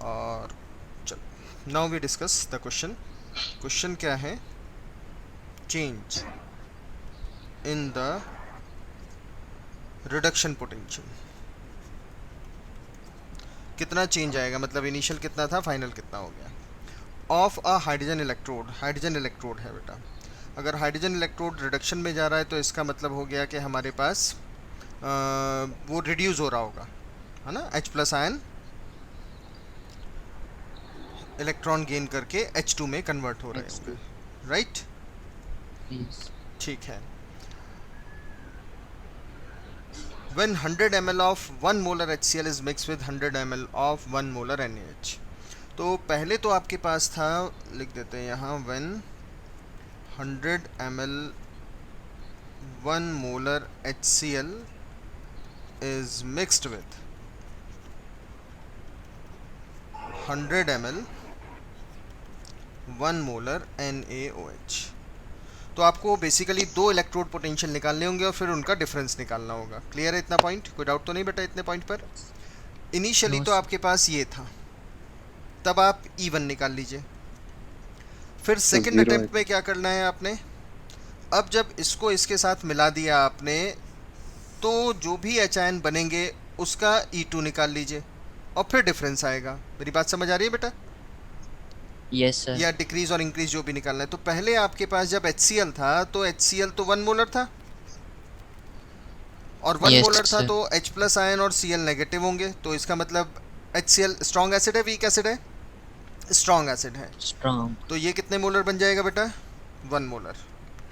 और चलो now we discuss the question. Question क्या है? Change in the reduction potential. कितना चेंज आएगा, मतलब इनिशियल कितना था, फाइनल कितना हो गया, of a hydrogen electrode. Hydrogen electrode है बेटा। अगर हाइड्रोजन इलेक्ट्रोड रिडक्शन में जा रहा है तो इसका मतलब हो गया कि हमारे पास वो रिड्यूस हो रहा होगा, है ना। H plus ion electron gain करके H2 में कन्वर्ट हो रहे होंगे, H2 राइट? yes ठीक है। When 100 ml of 1 molar HCl is mixed with 100 ml of 1 molar NaH। तो पहले तो आपके पास था, लिख देते हैं यहाँ, when 100 ml 1 molar HCl is mixed with 100 ml 1 molar NaOH। तो आपको बेसिकली दो इलेक्ट्रोड पोटेंशियल निकालने होंगे और फिर उनका डिफरेंस निकालना होगा। क्लियर है इतना पॉइंट? कोई डाउट तो नहीं बेटा इतने पॉइंट पर? इनिशियली no तो sir आपके पास ये था, तब आप E1 निकाल लीजिए। फिर तो सेकंड जीरो है। अटेम्प्ट में क्या करना है आपने, अब जब इसको इसके साथ मिला दिया आपने, तो जो भी एच आयन बनेंगे उसका E2 निकाल लीजिए और फिर डिफरेंस आएगा। मेरी बात समझ आ रही है बेटा? yes sir या डिक्रीज और इंक्रीज जो भी निकालना है। तो पहले आपके पास जब HCl था तो HCl तो 1 मोलर था, और 1 yes मोलर था sir तो H प्लस आयन और Cl नेगेटिव होंगे। तो इसका मतलब HCl स्ट्रॉन्ग एसिड है, वीक एसिड है? स्ट्रॉन्ग एसिड है। strong तो ये कितने मोलर बन जाएगा बेटा? 1 मोलर।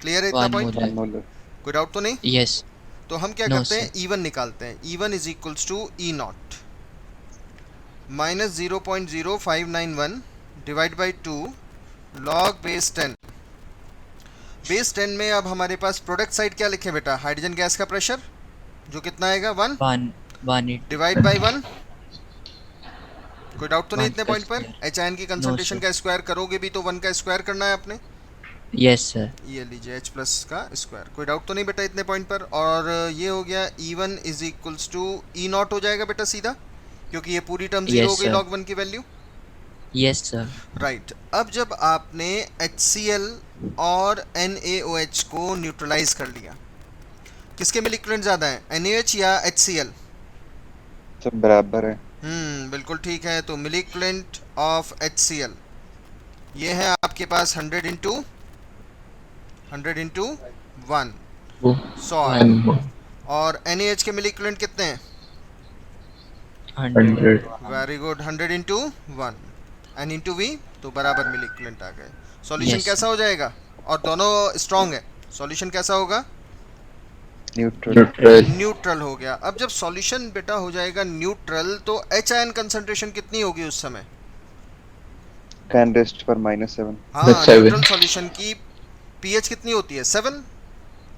क्लियर है इतना 1 पॉइंट? molar 1 molar. कोई डाउट तो नहीं? yes तो हम क्या no करते sir हैं, E1 निकालते हैं। E1 is equals to E not minus 0.0591 divide by 2 log base 10। Base 10 में अब हमारे पास प्रोडक्ट साइड क्या लिखे बेटा, हाइड्रोजन गैस का प्रेशर जो कितना आएगा 1 180 डिवाइड बाई 1। कोई डाउट तो नहीं 1 इतने का पॉइंट पर? square एच आयन की no कंसंट्रेशन sir का स्क्वायर करोगे भी तो 1 का स्क्वायर करना है आपने। yes sir ये लीजिए H प्लस का स्क्वायर। कोई डाउट तो नहीं बेटा इतने पॉइंट पर? और ये हो गया E1 is equals to E not हो जाएगा बेटा सीधा, क्योंकि ये पूरी टर्म जीरो हो yes गई sir log 1 की वैल्यू, yes sir राइट। अब जब आपने HCl और NaOH को न्यूट्रलाइज कर लिया, किसके में इक्विवेलेंट ज्यादा है, NaH या HCl? सब बराबर है। बिल्कुल ठीक है। तो मिलिक्वेलेंट ऑफ HCl ये है आपके पास 100 इंटू 1 100 1 और NaH के मिलिक्वेलेंट कितने हैं? 100 very good, 100 into 1 n into v, तो बराबर मिलिक्वेलेंट आ गए। सॉल्यूशन yes कैसा sir हो जाएगा? और दोनों स्ट्रांग है, सॉल्यूशन कैसा होगा? न्यूट्रल। neutral न्यूट्रल हो गया। अब जब सॉल्यूशन बेटा हो जाएगा न्यूट्रल तो एच आयन कंसंट्रेशन कितनी होगी उस समय? 10⁻⁻⁷। हाँ, न्यूट्रल सॉल्यूशन की पीएच कितनी होती है? 7। तो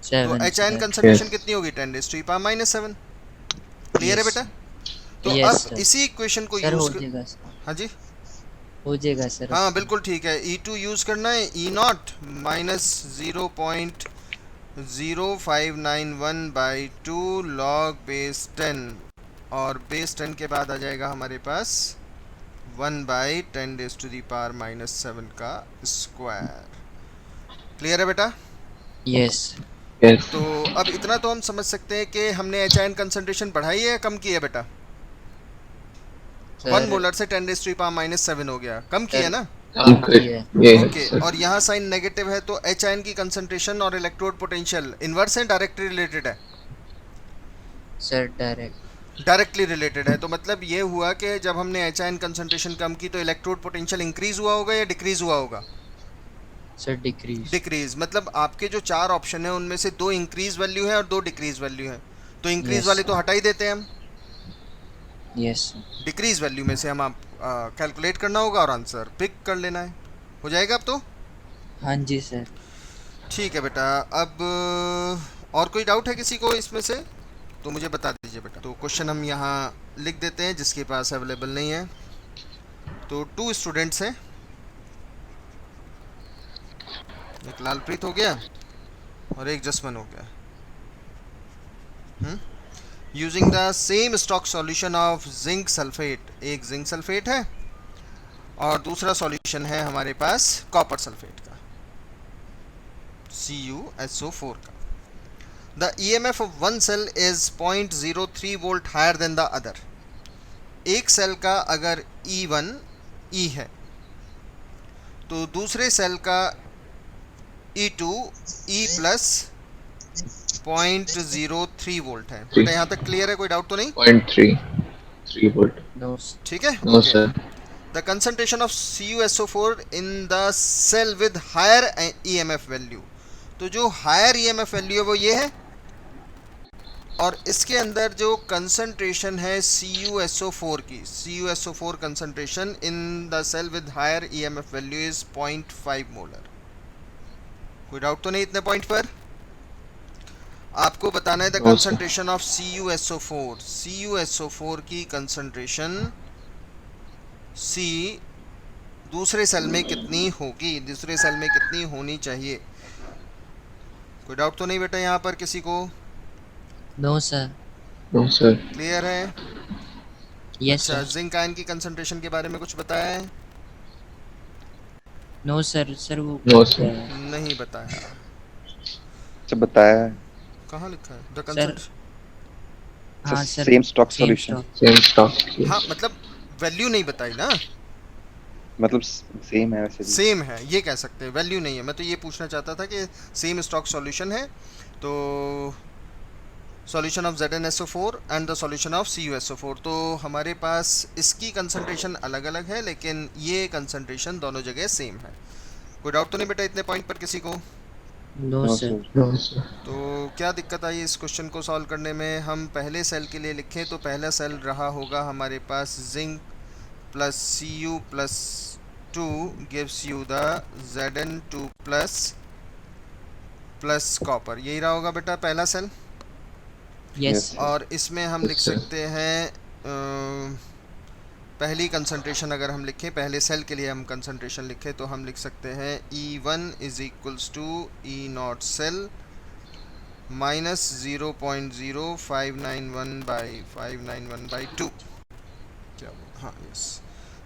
7 एच आयन sir कंसंट्रेशन कितनी होगी? 10⁻⁻⁷। क्लियर है yes बेटा? तो yes अब sir इसी इक्वेशन को सर यूज हो कर, जाएगा सर हाँ जी, हो जाएगा सर हाँ अपना बिल्कुल ठीक है। E2 यूज करना है, E not minus 0.0591 by 2 log base 10, और बेस 10 के बाद आ जाएगा हमारे पास 1 बाई 10⁻⁻⁷ का स्क्वायर। क्लियर है बेटा? yes तो अब इतना तो हम समझ सकते हैं कि हमने एच आयन कंसंट्रेशन बढ़ाई है या कम की है बेटा? 1 सर मोलर से 10⁻⁻⁷ हो गया, कम की है सर ना? कम की है ओके, और यहाँ साइन नेगेटिव है तो एच आयन की कंसंट्रेशन और इलेक्ट्रोड पोटेंशियल इनवर्स है, डायरेक्टली रिलेटेड है? सर डायरेक्ट डायरेक्टली रिलेटेड है। तो मतलब ये हुआ कि जब हमने एच आयन कंसंट्रेशन कम की तो इलेक्ट्रोड पोटेंशियल इंक्रीज हुआ होगा या डिक्रीज हुआ होगा? Sir decrease decrease. मतलब आपके जो चार ऑप्शन है उनमें से दो इंक्रीज वैल्यू है और दो डिक्रीज वैल्यू है, तो इंक्रीज यस वाले तो हटा ही देते हैं हम, यस डिक्रीज वैल्यू में से हम आप कैलकुलेट करना होगा और आंसर पिक कर लेना है। हो जाएगा अब तो? हाँ जी सर ठीक है बेटा। अब और कोई डाउट है किसी को इसमें से तो मुझे बता दीजिए बेटा। तो क्वेश्चन हम यहाँ लिख देते हैं जिसके पास अवेलेबल नहीं है। तो 2 स्टूडेंट्स हैं, एक लालप्रीत हो गया और एक जसमन हो गया। Using the same stock solution of zinc sulphate, एक जिंक सल्फेट है और दूसरा सॉल्यूशन है हमारे पास कॉपर सल्फेट का, CuSO4 का। The EMF of one cell is 0.03 volt higher than the other. एक सेल का अगर E1 E है तो दूसरे सेल का E2 E प्लस 0.03 वोल्ट है। बेटा यहाँ तक क्लियर है, कोई डाउट तो नहीं? 0.3 volt. No, ठीक है, No, okay. sir. The concentration of CuSO4 in the cell with higher EMF value, तो जो हायर EMF वैल्यू है वो ये है, और इसके अंदर जो कंसंट्रेशन है CuSO4 की, CuSO4 concentration in the cell with higher EMF value is 0.5 molar. कोई डाउट तो नहीं इतने पॉइंट पर? आपको बताना है the No, sir. Concentration of CuSO4। CuSO4 की कंसंट्रेशन C दूसरे सेल में कितनी होगी, दूसरे सेल में कितनी होनी चाहिए? कोई डाउट तो नहीं बेटा यहाँ पर किसी को? no, sir. No, sir. Clear है? Yes, अच्छा, sir. जिंक आयन की कंसंट्रेशन के बारे में कुछ बताया है? No, sir. Sir, वो No, sir. नहीं बताया। सब बताया है। कहाँ लिखा है द Sir, कंसंट्रेशन? हाँ sir, same stock same solution, stock. Same stock. Yes. हाँ मतलब वैल्यू नहीं बताई ना, मतलब सेम है वैसे भी। सेम है ये कह सकते हैं, वैल्यू नहीं है। मैं तो ये पूछना चाहता था कि सेम स्टॉक सॉल्यूशन है, तो solution of ZnSO4 and the solution of CuSO4, तो हमारे पास इसकी कंसंट्रेशन अलग अलग है लेकिन ये कंसंट्रेशन दोनों जगह सेम है। कोई डाउट तो नहीं बेटा इतने पॉइंट पर किसी को? No, No, sir. sir. No, sir. तो क्या दिक्कत आई इस क्वेश्चन को सॉल्व करने में? हम पहले सेल के लिए लिखें तो पहला सेल रहा होगा हमारे पास zinc plus Cu plus 2 gives you the Zn2 plus copper, यही रहा होगा बेटा पहला सेल। Yes, Yes. sir. और इसमें हम लिख Yes, sir. सकते हैं पहली कंसंट्रेशन अगर हम लिखें, पहले सेल के लिए हम कंसंट्रेशन लिखें तो हम लिख सकते हैं E1 is equals to E not cell minus 0.0591 by 591/2, क्या वो, हाँ yes,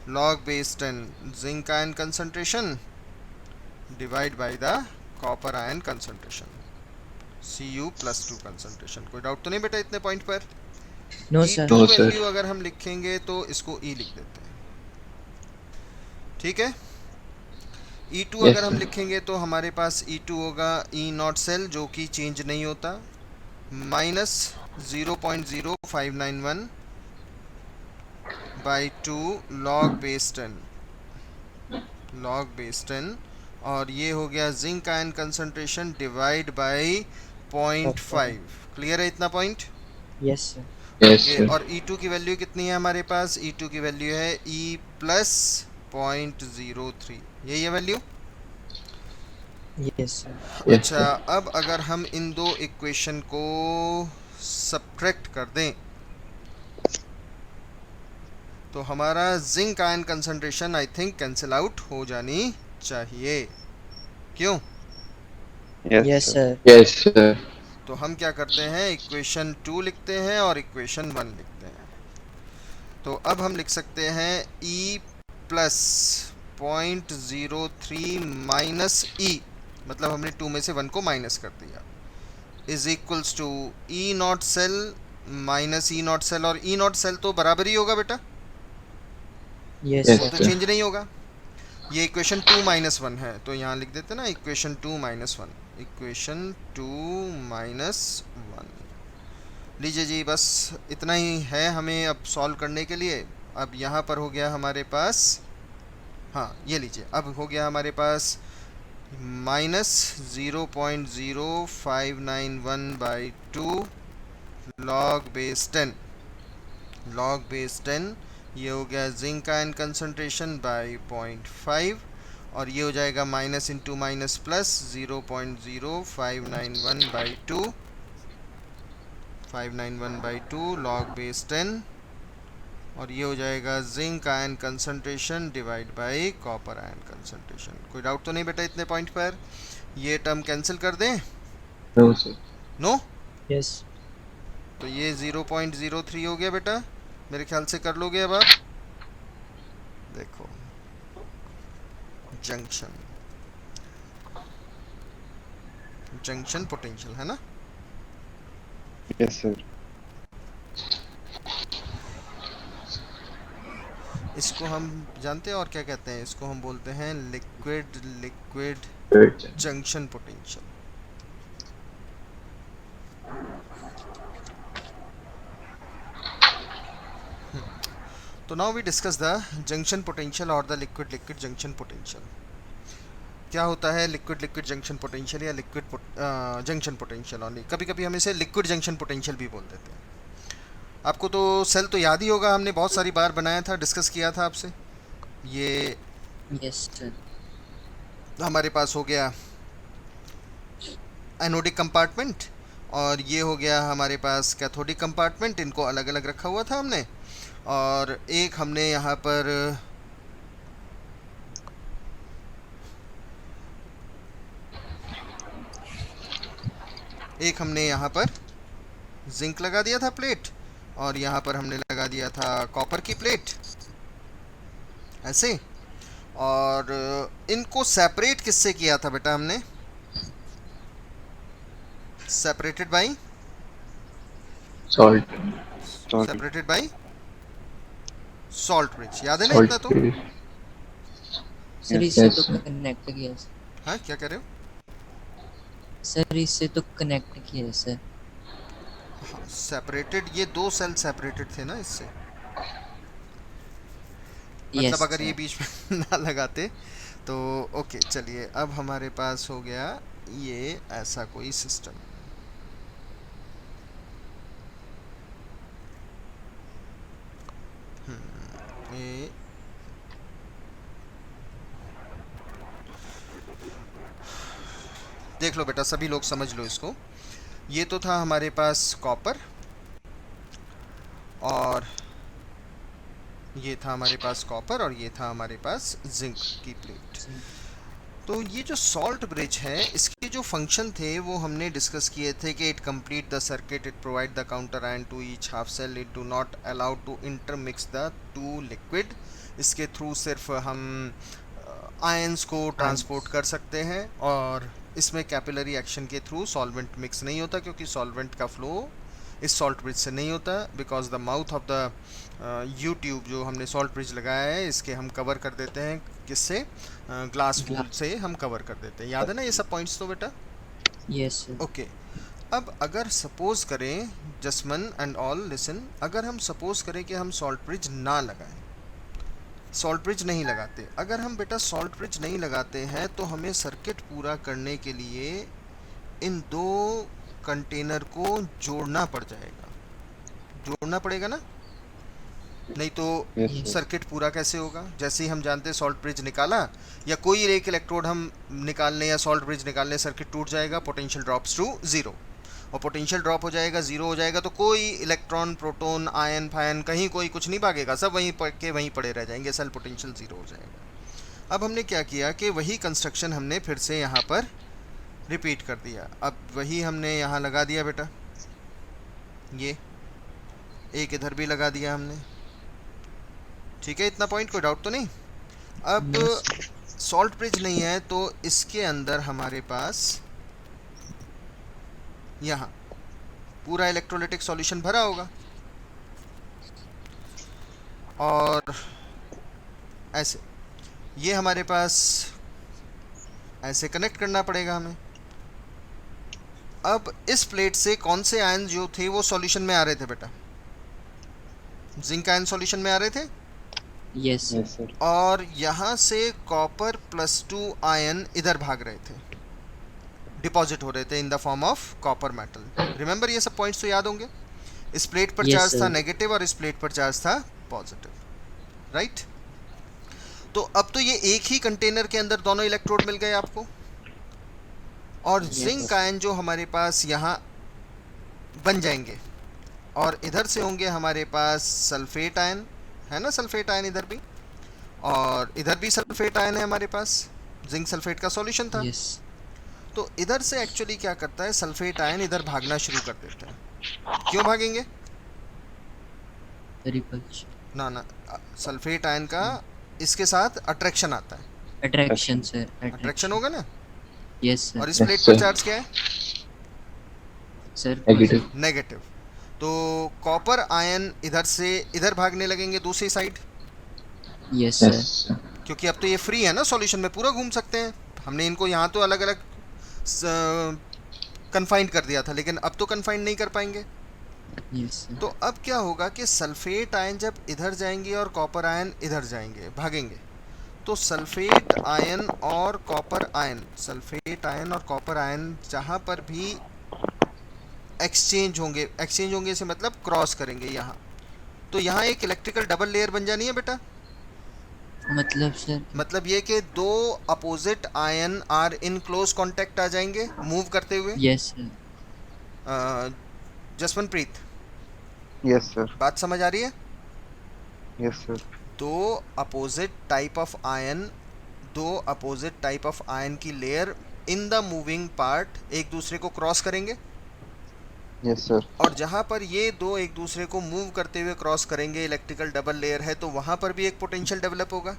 log base 10 zinc ion concentration divide by the copper ion concentration, Cu plus 2 concentration. कोई डाउट तो नहीं बेटा इतने पॉइंट पर? No, sir. E2 No, sir. Value अगर हम लिखेंगे तो इसको E लिख देते हैं, ठीक है। E2 Yes, अगर हम sir. लिखेंगे तो हमारे पास E2 होगा E नॉट सेल जो कि चेंज नहीं होता, माइनस 0.0591 बाई 2 लॉग बेस 10, और ये हो गया zinc ion concentration divide by 0.5। Clear है इतना पॉइंट? Yes, sir. Yes, ये sir. और E2 की वैल्यू कितनी है हमारे पास? E2 की वैल्यू है E प्लस 0.03, यही है वैल्यू। Yes, sir. Yes, अच्छा, sir. अब अगर हम इन दो इक्वेशन को सब्ट्रैक्ट कर दें तो हमारा zinc ion concentration I think cancel out हो जानी चाहिए, क्यों? Yes, sir. Yes, sir. तो हम क्या करते हैं, इक्वेशन 2 लिखते हैं और इक्वेशन 1 लिखते हैं। तो अब हम लिख सकते हैं E प्लस 0.03 माइनस E, मतलब हमने 2 में से 1 को माइनस कर दिया, is equals to E not cell minus E not cell, और E नॉट सेल तो बराबर ही होगा बेटा, Yes, Yes, sir. तो sir. चेंज नहीं होगा। ये इक्वेशन 2 माइनस 1 है तो यहाँ लिख देते ना इक्वेशन 2 माइनस 1, इक्वेशन 2 माइनस 1। लीजिए जी, बस इतना ही है हमें अब सॉल्व करने के लिए। अब यहाँ पर हो गया हमारे पास, हाँ ये लीजिए, अब हो गया हमारे पास माइनस 0.0591/2 लॉग बेस 10, ये हो गया जिंक आयन कंसंट्रेशन बाय 0.5, और ये हो जाएगा minus into minus plus 0.0591/2 log base 10, और ये हो जाएगा zinc ion concentration divide by copper ion concentration. कोई डाउट तो नहीं बेटा इतने पॉइंट पर? ये टर्म कैंसिल कर दें? No, sir. नो? Yes. तो ये 0.03 हो गया बेटा, मेरे ख्याल से कर लोगे अब आप। देखो जंक्शन पोटेंशियल, है ना? Yes sir. इसको हम जानते हैं और क्या कहते हैं? इसको हम बोलते हैं लिक्विड Third. Junction potential. तो now we discuss the junction potential और द लिक्विड जंक्शन पोटेंशियल। क्या होता है लिक्विड जंक्शन पोटेंशियल या लिक्विड जंक्शन पोटेंशियल ओनली? कभी कभी हम इसे लिक्विड जंक्शन पोटेंशियल भी बोल देते हैं। आपको तो सेल तो याद ही होगा, हमने बहुत सारी बार बनाया था, डिस्कस किया था आपसे। ये Yes, sir. हमारे पास हो गया एनोडिक कंपार्टमेंट और ये हो गया हमारे पास कैथोडिक कंपार्टमेंट। इनको अलग अलग रखा हुआ था हमने, और एक हमने यहाँ पर जिंक लगा दिया था प्लेट, और यहाँ पर हमने लगा दिया था कॉपर की प्लेट, ऐसे। और इनको सेपरेट किससे किया था बेटा हमने? Separated by Salt. Separated by salt bridge. याद है ना Salt. इतना तो? सर Yes, इससे yes, तो sir. कनेक्ट किया है हाँ, क्या कह रहे हो? सर, इससे तो कनेक्ट किया है सर। हाँ, सेपरेटेड, ये दो सेल सेपरेटेड थे ना इससे। मतलब Yes, अगर ये sir. बीच में ना लगाते तो ओके। चलिए, अब हमारे पास हो गया ये ऐसा कोई सिस्टम। ये देख लो बेटा, सभी लोग समझ लो इसको। ये तो था हमारे पास कॉपर, और ये था हमारे पास कॉपर, और ये था हमारे पास जिंक की प्लेट। तो ये जो सॉल्ट ब्रिज है, इसके जो फंक्शन थे वो हमने डिस्कस किए थे कि it complete the circuit, it provide the counter ion to each half cell, it do not allowed to intermix the two liquid. इसके थ्रू सिर्फ हम आयंस को ट्रांसपोर्ट कर सकते हैं, और इसमें कैपिलरी एक्शन के थ्रू सॉल्वेंट मिक्स नहीं होता, क्योंकि सॉल्वेंट का फ्लो इस सॉल्ट ब्रिज से नहीं होता, because the mouth of the you tube जो हमने सॉल्ट ब्रिज लगाया है, इसके हम कवर कर देते हैं किससे? ग्लास वूल से हम कवर कर देते हैं। याद है ना ये सब पॉइंट्स तो बेटा? Yes, sir. ओके। अब अगर सपोज करें, जसमन एंड ऑल लिसन, अगर हम सपोज करें कि हम सॉल्ट ब्रिज ना लगाएं, सॉल्ट ब्रिज नहीं लगाते, अगर हम बेटा सॉल्ट ब्रिज नहीं लगाते हैं, तो हमें सर्किट पूरा करने के लिए इन दो कंटेनर को जोड़ना पड़ जाएगा, जोड़ना पड़ेगा ना? नहीं तो यस सर। सर्किट पूरा कैसे होगा? जैसे ही हम जानते हैं सॉल्ट ब्रिज निकाला, या कोई एक इलेक्ट्रोड हम निकालने या सॉल्ट ब्रिज निकालने, सर्किट टूट जाएगा, पोटेंशियल ड्रॉप्स टू जीरो, और पोटेंशियल ड्रॉप हो जाएगा, जीरो हो जाएगा, तो कोई इलेक्ट्रॉन, प्रोटॉन, आयन, फायन कहीं कोई कुछ नहीं भागेगा, सब वहीं के वहीं पड़े रह जाएंगे, सेल पोटेंशियल जीरो हो जाएगा। अब हमने क्या किया कि वही कंस्ट्रक्शन हमने फिर से यहाँ पर रिपीट कर दिया। अब वही हमने यहाँ लगा दिया बेटा, ये एक इधर भी लगा दिया हमने, ठीक है? इतना पॉइंट, कोई डाउट तो नहीं? अब Yes. सॉल्ट ब्रिज नहीं है तो इसके अंदर हमारे पास यहाँ पूरा इलेक्ट्रोलिटिक सॉल्यूशन भरा होगा, और ऐसे ये हमारे पास ऐसे कनेक्ट करना पड़ेगा हमें। अब इस प्लेट से कौन से आयन जो थे वो सॉल्यूशन में आ रहे थे बेटा? जिंक आयन सॉल्यूशन में आ रहे थे, Yes, sir. Yes sir. और यहाँ से कॉपर +2 आयन इधर भाग रहे थे, डिपॉजिट हो रहे थे in the form of copper metal. Remember, ये सब पॉइंट्स तो याद होंगे। इस प्लेट पर Yes, चार्ज था sir. नेगेटिव, और इस प्लेट पर चार्ज था पॉजिटिव, राइट? तो अब तो ये एक ही कंटेनर के अंदर दोनों इलेक्ट्रोड मिल गए आपको, और Yes. जिंक आयन जो हमारे पास यहाँ बन जाएंगे, और इधर से होंगे हमारे पास सल्फेट आयन, है ना? सल्फेट आयन इधर भी, और इधर भी सल्फेट आयन है हमारे पास, जिंक सल्फेट का सॉल्यूशन था। Yes. तो इधर से एक्चुअली क्या करता है, सल्फेट आयन इधर भागना शुरू कर देता है। क्यों भागेंगे? Repulsion. ना ना, सल्फेट आयन का इसके साथ अट्रैक्शन आता है, अट्रैक्शन सर, अट्रैक्शन होगा ना। यस और सर। इस Yes, प्लेट पर sir. चार्ज क्या है? Sir Negative. नेगेटिव। तो कॉपर आयन इधर से इधर भागने लगेंगे दूसरी side, yes Yes, sir. sir. क्योंकि अब तो ये फ्री है ना, सॉल्यूशन में पूरा घूम सकते हैं। हमने इनको यहाँ तो अलग अलग कन्फाइंड कर दिया था, लेकिन अब तो कन्फाइंड नहीं कर पाएंगे। Yes sir. तो अब क्या होगा कि सल्फेट आयन जब इधर जाएंगे और कॉपर आयन इधर जाएंगे, भागेंगे, तो सल्फेट आयन और कॉपर आयन, सल्फेट आयन और कॉपर आयन जहाँ पर भी एक्सचेंज होंगे से मतलब क्रॉस करेंगे यहाँ, तो यहाँ एक इलेक्ट्रिकल डबल लेयर बन जानी है बेटा। मतलब सर मतलब ये कि दो opposite ion are in close contact आ जाएंगे मूव करते हुए। Yes sir. Jaswantpreet, Yes, sir. बात समझ आ रही है? Yes, sir. दो अपोजिट टाइप ऑफ आयन, दो अपोजिट टाइप ऑफ आयन की layer in the moving part एक दूसरे को क्रॉस करेंगे, Yes, sir. और जहां पर ये दो एक दूसरे को मूव करते हुए क्रॉस करेंगे, इलेक्ट्रिकल डबल लेयर है, तो वहां पर भी एक पोटेंशियल डेवलप होगा।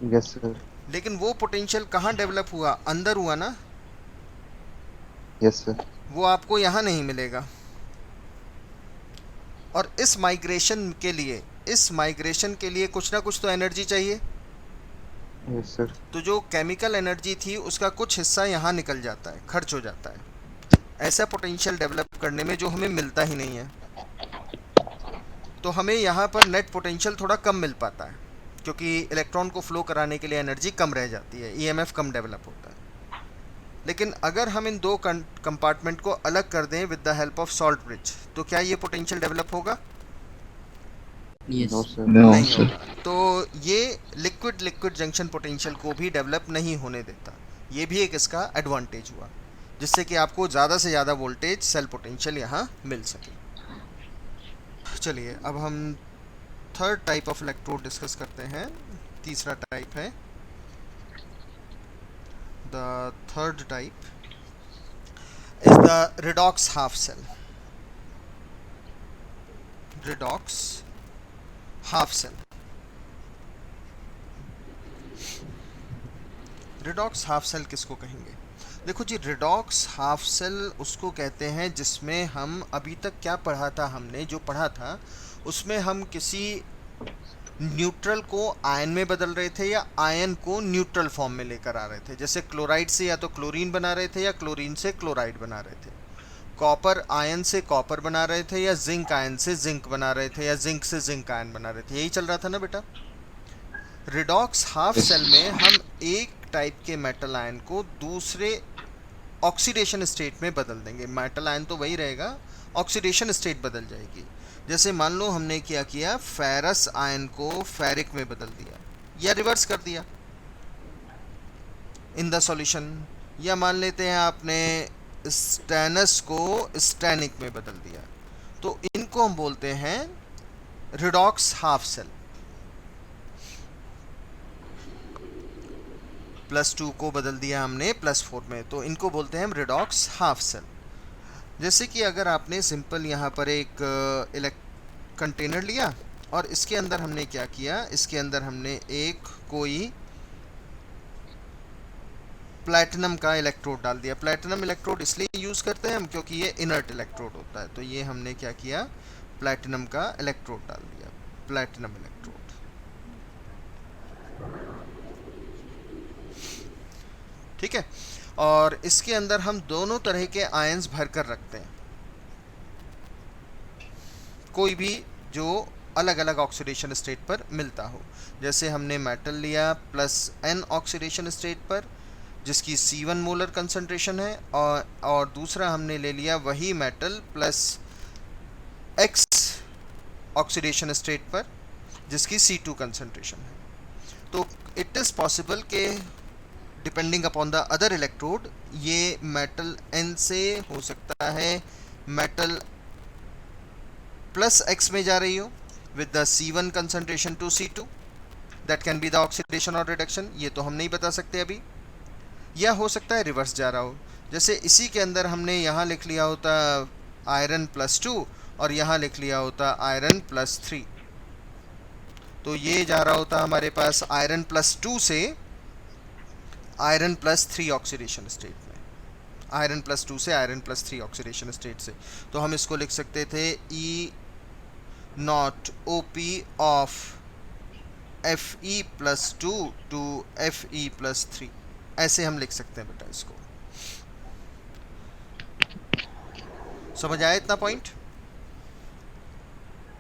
Yes, sir. लेकिन वो पोटेंशियल कहाँ डेवलप हुआ? अंदर हुआ ना, Yes, sir. वो आपको यहाँ नहीं मिलेगा। और इस माइग्रेशन के लिए कुछ ना कुछ तो एनर्जी चाहिए। Yes, sir. तो जो केमिकल एनर्जी थी उसका कुछ हिस्सा यहाँ निकल जाता है, खर्च हो जाता है, ऐसा पोटेंशियल डेवलप करने में जो हमें मिलता ही नहीं है। तो हमें यहाँ पर नेट पोटेंशियल थोड़ा कम मिल पाता है, क्योंकि इलेक्ट्रॉन को फ्लो कराने के लिए एनर्जी कम रह जाती है, ईएमएफ कम डेवलप होता है। लेकिन अगर हम इन दो कंपार्टमेंट को अलग कर दें with the help of salt bridge, तो क्या ये पोटेंशियल डेवलप होगा? Yes No, sir. No, नहीं sir. होगा। तो ये लिक्विड लिक्विड जंक्शन पोटेंशियल को भी डेवलप नहीं होने देता। ये भी एक इसका एडवांटेज हुआ, जिससे कि आपको ज़्यादा से ज़्यादा वोल्टेज सेल पोटेंशियल यहाँ मिल सके। चलिए अब हम third type of electrode discuss करते हैं। तीसरा टाइप है, the third type is the redox half cell. Redox half cell. Redox half cell किसको कहेंगे? देखो जी, रिडॉक्स हाफ सेल उसको कहते हैं जिसमें हम अभी तक क्या पढ़ा था, हमने जो पढ़ा था उसमें हम किसी न्यूट्रल को आयन में बदल रहे थे या आयन को न्यूट्रल फॉर्म में लेकर आ रहे थे। जैसे क्लोराइड से या तो क्लोरीन बना रहे थे या क्लोरीन से क्लोराइड बना रहे थे, कॉपर आयन से कॉपर बना रहे थे या जिंक आयन से जिंक बना रहे थे या जिंक से जिंक आयन बना रहे थे। यही चल रहा था ना बेटा। Redox half Yes. सेल में हम एक टाइप के मेटल आयन को दूसरे ऑक्सीडेशन स्टेट में बदल देंगे। मेटल आयन तो वही रहेगा, ऑक्सीडेशन स्टेट बदल जाएगी। जैसे मान लो हमने क्या किया, फेरस आयन को फेरिक में बदल दिया या रिवर्स कर दिया इन द सॉल्यूशन, या मान लेते हैं आपने स्टेनस को स्टेनिक में बदल दिया, तो इनको हम बोलते हैं रिडॉक्स हाफ सेल। +2 को बदल दिया हमने +4 में, तो इनको बोलते हैं हम रिडॉक्स हाफ सेल। जैसे कि अगर आपने सिंपल यहाँ पर एक कंटेनर लिया और इसके अंदर हमने क्या किया, इसके अंदर हमने एक कोई प्लैटिनम का इलेक्ट्रोड डाल दिया। प्लैटिनम इलेक्ट्रोड इसलिए यूज़ करते हैं हम क्योंकि ये इनर्ट इलेक्ट्रोड होता है। तो ये हमने क्या किया, प्लैटिनम का इलेक्ट्रोड डाल दिया, प्लैटिनम इलेक्ट्रोड। ठीक है, और इसके अंदर हम दोनों तरह के आयंस भर कर रखते हैं, कोई भी जो अलग अलग ऑक्सीडेशन स्टेट पर मिलता हो। जैसे हमने मेटल लिया +N ऑक्सीडेशन स्टेट पर जिसकी C1 मोलर कंसंट्रेशन है, और दूसरा हमने ले लिया वही मेटल +X ऑक्सीडेशन स्टेट पर जिसकी C2 कंसंट्रेशन है। तो इट इज़ पॉसिबल के depending upon the other electrode ये मेटल N से हो सकता है मेटल +X में जा रही हो with the C1 concentration to C2, that can be the oxidation और रिडक्शन, ये तो हम नहीं बता सकते अभी। या हो सकता है रिवर्स जा रहा हो, जैसे इसी के अंदर हमने यहाँ लिख लिया होता आयरन +2 और यहाँ लिख लिया होता आयरन +3, तो ये जा रहा होता हमारे पास आयरन +2 से आयरन +3 ऑक्सीडेशन स्टेट में, आयरन +2 से आयरन +3 ऑक्सीडेशन स्टेट से। तो हम इसको लिख सकते थे E0 OP of Fe+2 to Fe+3, ऐसे हम लिख सकते हैं बेटा इसको। समझ आया इतना पॉइंट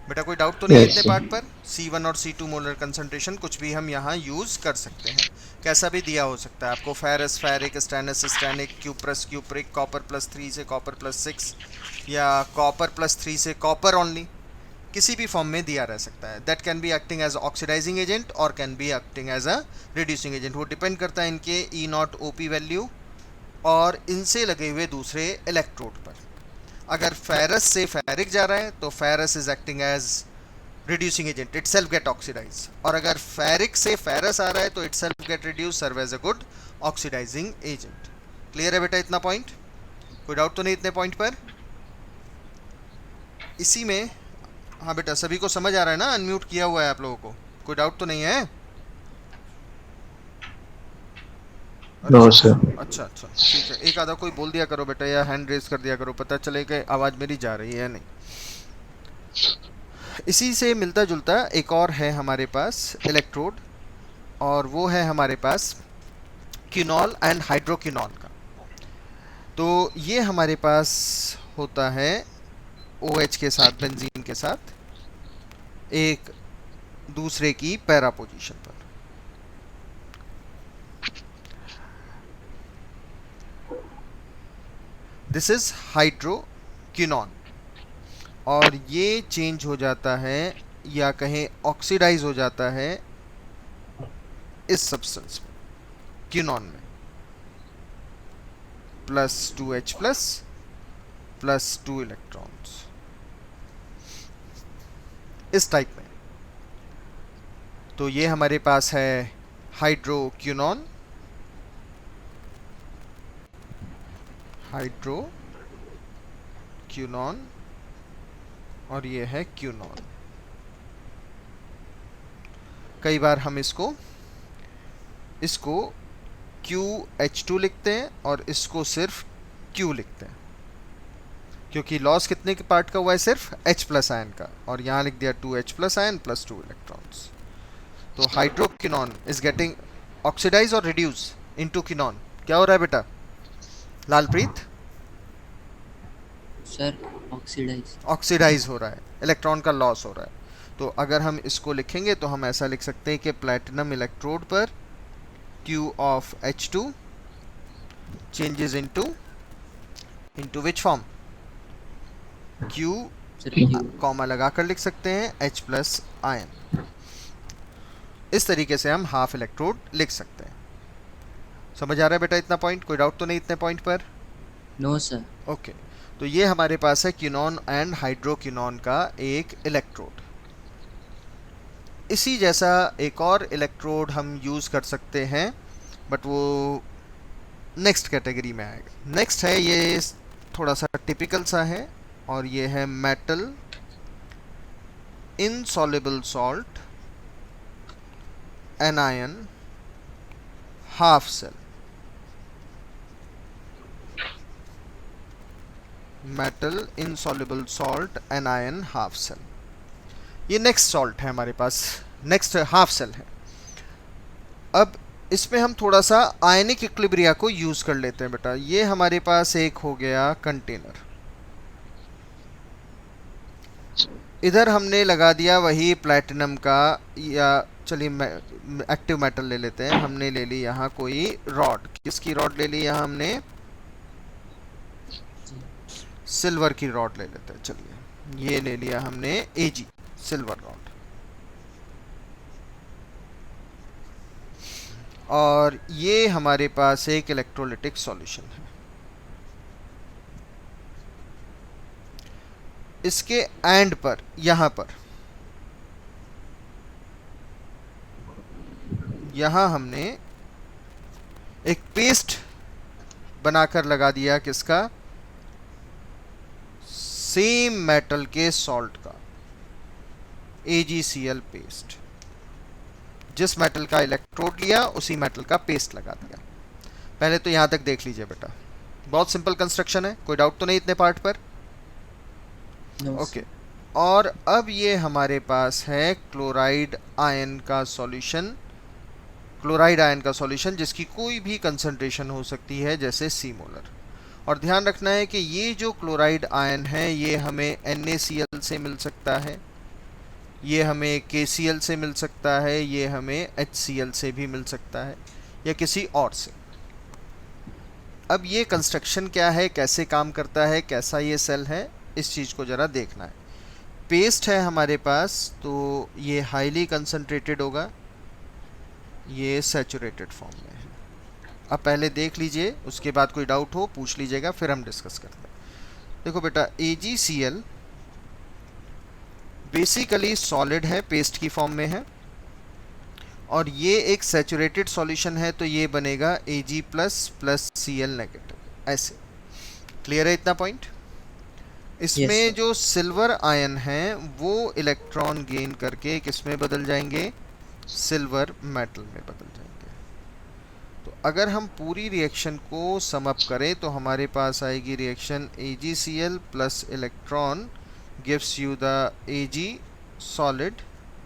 बेटा? कोई डाउट तो नहीं है Yes, इतने sir. पार्ट पर? C1 और C2 मोलर कंसंट्रेशन कुछ भी हम यहाँ यूज कर सकते हैं, कैसा भी दिया हो सकता है आपको, ferrous ferric, stannous stannic, cuprous cupric, copper +3 से कॉपर +6 या कॉपर +3 से कॉपर ओनली, किसी भी फॉर्म में दिया रह सकता है। That can be acting as oxidising agent और can be acting as a reducing agent. वो डिपेंड करता है इनके E0 OP वैल्यू और इनसे लगे हुए दूसरे इलेक्ट्रोड पर। अगर फेरस से फेरिक जा रहा है तो ferrous is acting as reducing agent, itself get oxidize, और अगर फेरिक से फेरस आ रहा है तो itself get reduce, serve as a good oxidizing agent. Clear है बेटा इतना पॉइंट? कोई डाउट तो नहीं इतने पॉइंट पर? इसी में हाँ बेटा, सभी को समझ आ रहा है ना? अनम्यूट किया हुआ है आप लोगों को, कोई डाउट तो नहीं है? No, sir. अच्छा अच्छा ठीक है, एक आधा कोई बोल दिया करो बेटा या हैंड रेज कर दिया करो, पता चले कि आवाज़ मेरी जा रही है या नहीं। इसी से मिलता जुलता एक और है हमारे पास इलेक्ट्रोड, और वो है हमारे पास क्विनॉल एंड हाइड्रोक्विनॉल का। तो ये हमारे पास होता है OH के साथ, बेंजीन के साथ, एक दूसरे की पैरा पोजीशन पर। दिस इज हाइड्रोक्विनॉन, और ये चेंज हो जाता है या कहें ऑक्सीडाइज हो जाता है इस सब्सटेंस में, क्विनॉन में, +2H+ +2 इलेक्ट्रॉन्स, इस टाइप में। तो ये हमारे पास है हाइड्रोक्विनॉन, हाइड्रोक्विनॉन, और ये है क्विनॉल। कई बार हम इसको QH2 लिखते हैं और इसको सिर्फ Q लिखते हैं, क्योंकि लॉस कितने के पार्ट का हुआ है? सिर्फ H+ आयन का, और यहाँ लिख दिया 2H+ आयन +2 इलेक्ट्रॉन्स। तो हाइड्रोक्विनॉन इज गेटिंग ऑक्सीडाइज और रिड्यूस इनटू क्विनॉन। क्या हो रहा है बेटा लालप्रीत? Sir oxidise. ऑक्सीडाइज हो रहा है, इलेक्ट्रॉन का लॉस हो रहा है। तो अगर हम इसको लिखेंगे तो हम ऐसा लिख सकते हैं कि प्लैटिनम इलेक्ट्रोड पर Q of H2 changes into which form? Q sir Q. Comma लगा कर लिख सकते हैं H+ आयन। इस तरीके से हम हाफ इलेक्ट्रोड लिख सकते हैं। समझ आ रहा है बेटा इतना पॉइंट? कोई डाउट तो नहीं इतने पॉइंट पर? No sir. ओके, तो ये हमारे पास है क्विनॉन एंड हाइड्रोक्विनॉन का एक इलेक्ट्रोड। इसी जैसा एक और इलेक्ट्रोड हम यूज़ कर सकते हैं, बट वो नेक्स्ट कैटेगरी में आएगा। नेक्स्ट है, ये थोड़ा सा टिपिकल सा है, और ये है metal insoluble salt anion half cell. Metal insoluble salt anion half cell, ये नेक्स्ट सॉल्ट है हमारे पास, नेक्स्ट हाफ सेल है। अब इसमें हम थोड़ा सा आयनिक इक्विलिब्रिया को यूज कर लेते हैं बेटा। ये हमारे पास एक हो गया कंटेनर, इधर हमने लगा दिया वही प्लैटिनम का, या चलिए एक्टिव मेटल ले लेते हैं। हमने ले ली यहाँ कोई रॉड, किसकी रॉड ले ली? यहाँ हमने सिल्वर की रॉड ले लेते हैं। चलिए ये ले लिया हमने Ag सिल्वर रॉड, और ये हमारे पास एक इलेक्ट्रोलिटिक सॉल्यूशन है। इसके एंड पर, यहाँ पर, यहाँ हमने एक पेस्ट बनाकर लगा दिया, किसका? सेम मेटल के सॉल्ट का, AgCl पेस्ट। जिस मेटल का इलेक्ट्रोड लिया उसी मेटल का पेस्ट लगा दिया। पहले तो यहाँ तक देख लीजिए बेटा, बहुत सिंपल कंस्ट्रक्शन है, कोई डाउट तो नहीं इतने पार्ट पर? No, ओके और अब ये हमारे पास है क्लोराइड आयन का सॉल्यूशन, क्लोराइड आयन का सॉल्यूशन जिसकी कोई भी कंसंट्रेशन हो सकती है जैसे सी मोलर। और ध्यान रखना है कि ये जो क्लोराइड आयन है ये हमें NaCl से मिल सकता है, ये हमें KCl से मिल सकता है, ये हमें HCl से भी मिल सकता है या किसी और से। अब ये कंस्ट्रक्शन क्या है, कैसे काम करता है, कैसा ये सेल है, इस चीज़ को ज़रा देखना है। पेस्ट है हमारे पास तो ये हाईली कंसंट्रेटेड होगा, ये सैचुरेटेड फॉर्म में है। अब पहले देख लीजिए, उसके बाद कोई डाउट हो पूछ लीजिएगा, फिर हम डिस्कस करते हैं। देखो बेटा AgCl बेसिकली सॉलिड है, पेस्ट की फॉर्म में है और ये एक सैचुरेटेड सॉल्यूशन है तो ये बनेगा Ag प्लस Cl नेगेटिव, ऐसे। क्लियर है इतना पॉइंट? इसमें Yes, जो सिल्वर आयन है वो इलेक्ट्रॉन गेन करके किस में बदल जाएंगे, सिल्वर मेटल में बदल जाएंगे। तो अगर हम पूरी रिएक्शन को सम अप करें तो हमारे पास आएगी reaction AgCl plus electron gives you the Ag solid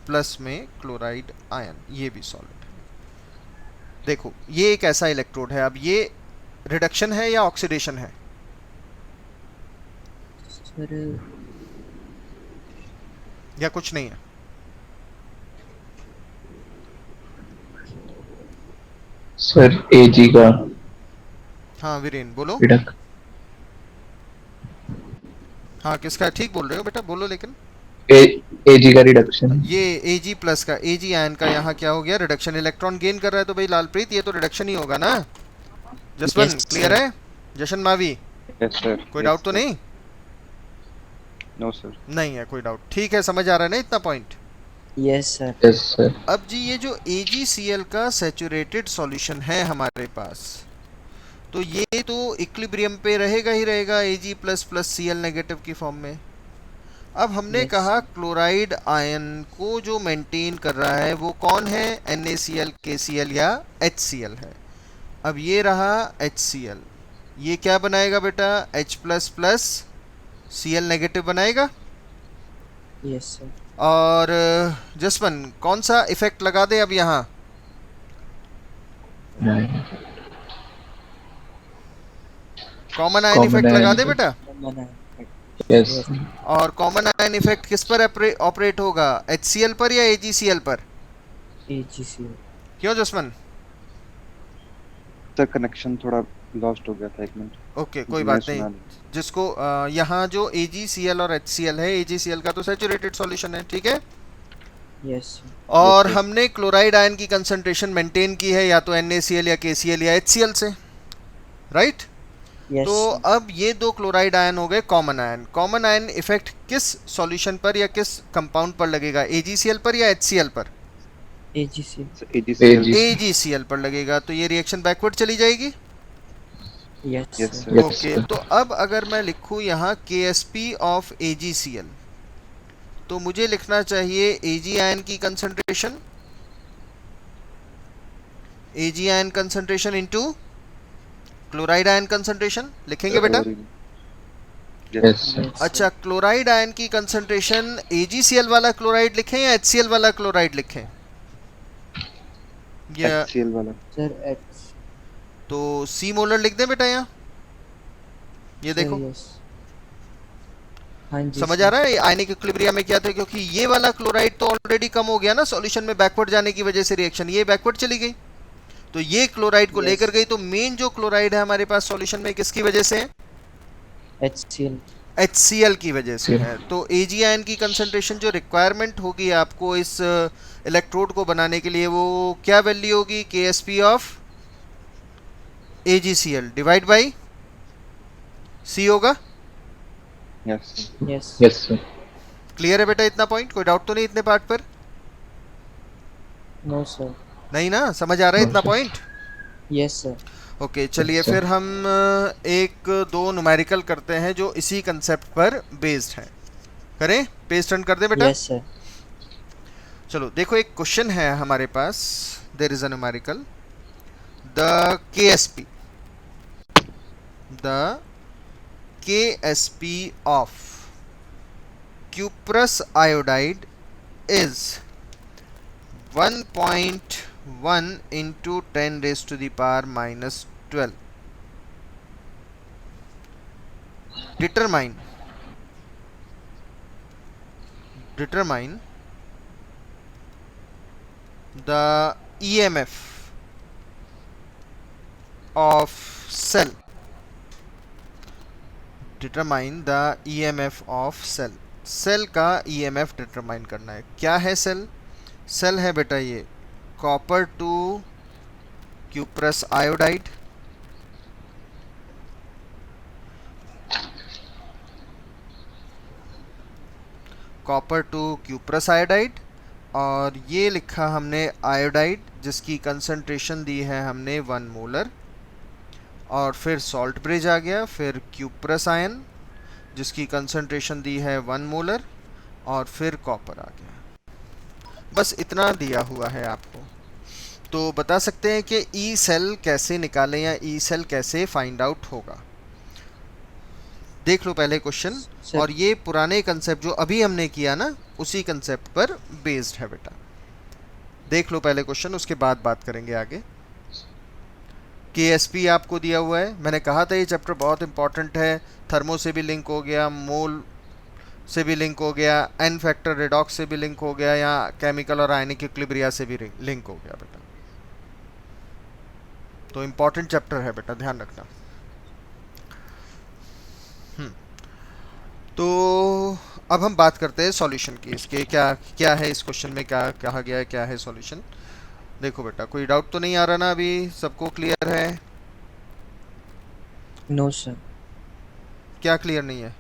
plus में क्लोराइड आयन, ये भी सॉलिड है। देखो ये एक ऐसा इलेक्ट्रोड है, अब ये रिडक्शन है या ऑक्सीडेशन है? सर या कुछ नहीं है? सर एजी का हाँ वीरेन बोलो। रिडक्ट हाँ किसका, ठीक बोल रहे हो बेटा, बोलो। लेकिन एजी का रिडक्शन। ये Ag प्लस का, Ag आयन का यहाँ क्या हो गया, रिडक्शन। इलेक्ट्रॉन गेन कर रहा है तो भाई लालप्रीत ये तो रिडक्शन ही होगा ना। Jaswant Yes, clear sir. है? Jashan Mavi yes sir. कोई डाउट तो नहीं? No sir. नहीं है कोई डाउट, ठीक है, समझ आ रहा है ना इतना point? Yes sir, yes sir. अब जी ये जो AgCl का सैचुरेटेड सॉल्यूशन है हमारे पास, तो ये तो इक्विलिब्रियम पे रहेगा ही रहेगा Ag प्लस Cl नेगेटिव की फॉर्म में। अब हमने Yes. कहा क्लोराइड आयन को जो मेंटेन कर रहा है वो कौन है, NaCl, KCl या HCl है। अब ये रहा HCl, ये क्या बनाएगा बेटा, H प्लस Cl नेगेटिव बनाएगा। Yes sir. और जसवन कौन सा इफेक्ट लगा दे अब यहाँ, common ion Common effect ion लगा दे effect. बेटा। यस और कॉमन आयन इफेक्ट किस पर ऑपरेट होगा, HCl पर या AgCl पर? AgCl। क्यों जसवन? सर कनेक्शन थोड़ा लॉस्ट हो गया था, एक मिनट। ओके कोई मैं बात सुना नहीं। जिसको यहाँ जो AgCl और HCl है, AgCl का तो सैचुरेटेड सॉल्यूशन है, ठीक है। Yes sir. और Yes, sir. हमने क्लोराइड आयन की कंसंट्रेशन मेंटेन की है या तो NaCl या KCl या HCl से, राइट? यस तो अब ये दो क्लोराइड आयन हो गए common ion. Common ion effect किस सॉल्यूशन पर या किस कंपाउंड पर लगेगा, AgCl पर या HCl पर? AgCl। AgCl। AgCl पर लगेगा, तो ये रिएक्शन बैकवर्ड चली जाएगी। Yes Yes, sir. sir. Okay sir. तो अब अगर मैं लिखूं यहाँ KSP ऑफ AgCl, तो मुझे लिखना चाहिए Ag आयन की concentration, Ag ion concentration into chloride ion concentration, लिखेंगे बेटा? Yes sir. अच्छा क्लोराइड आयन की कंसंट्रेशन AgCl वाला क्लोराइड लिखें या HCl वाला क्लोराइड लिखें? या HCl वाला। Sir H। तो C मोलर लिख दें बेटा यहाँ, ये देखो यस। हाँ जी समझ सर। आ रहा है आयनिक इक्विलिब्रियम में क्या था, क्योंकि ये वाला क्लोराइड तो ऑलरेडी कम हो गया ना सॉल्यूशन में बैकवर्ड जाने की वजह से, रिएक्शन ये बैकवर्ड चली गई, तो ये क्लोराइड को Yes. लेकर गई। तो मेन जो क्लोराइड है हमारे पास सॉल्यूशन में किसकी वजह से है, HCl। HCl की वजह से Okay. है। तो Ag आयन की कंसंट्रेशन जो रिक्वायरमेंट होगी आपको इस इलेक्ट्रोड को बनाने के लिए, वो क्या वैल्यू होगी, KSP of AgCl divide by C होगा। Yes. Yes. Yes sir. Clear है बेटा इतना पॉइंट, कोई डाउट तो नहीं इतने पार्ट पर? No sir. नहीं ना, समझ आ रहा है No, इतना sir. Point? Yes sir. Okay चलिए अच्छा। फिर हम एक दो न्यूमेरिकल करते हैं जो इसी कंसेप्ट पर बेस्ड हैं। करें, पेज टर्न कर दे बेटा। Yes sir. चलो देखो, एक क्वेश्चन है हमारे पास, there is a numerical, the KSP, the KSP of cuprous iodide is 1.1 into 10 raised to the power minus 12. Determine the EMF of cell. Determine the EMF of cell. Cell का EMF determine करना है। क्या है cell? Cell है बेटा ये copper to cuprous iodide, copper to cuprous iodide, और ये लिखा हमने आयोडाइड जिसकी कंसंट्रेशन दी है हमने 1 मोलर, और फिर सॉल्ट ब्रिज आ गया, फिर क्यूप्रस आयन जिसकी कंसंट्रेशन दी है 1 मोलर, और फिर कॉपर आ गया। बस इतना दिया हुआ है आपको। तो बता सकते हैं कि ई सेल कैसे निकालें या ई सेल कैसे फाइंड आउट होगा। देख लो पहले क्वेश्चन, और ये पुराने कंसेप्ट जो अभी हमने किया ना उसी कंसेप्ट पर बेस्ड है बेटा। देख लो पहले क्वेश्चन, उसके बाद बात करेंगे आगे। KSP आपको दिया हुआ है, मैंने कहा था ये चैप्टर बहुत इंपॉर्टेंट है। थर्मो से भी लिंक हो गया, मोल से भी लिंक हो गया, एन फैक्टर रिडॉक्स से भी लिंक हो गया, या केमिकल और आयनिक इक्विलिब्रिया से भी लिंक हो गया बेटा। तो इंपॉर्टेंट चैप्टर है बेटा, ध्यान रखना। तो अब हम बात करते हैं सॉल्यूशन की। इसके क्या क्या है, इस क्वेश्चन में क्या कहा गया है, क्या है सॉल्यूशन। देखो बेटा, कोई डाउट तो नहीं आ रहा ना? अभी सबको क्लियर है? No sir. क्या क्लियर नहीं है?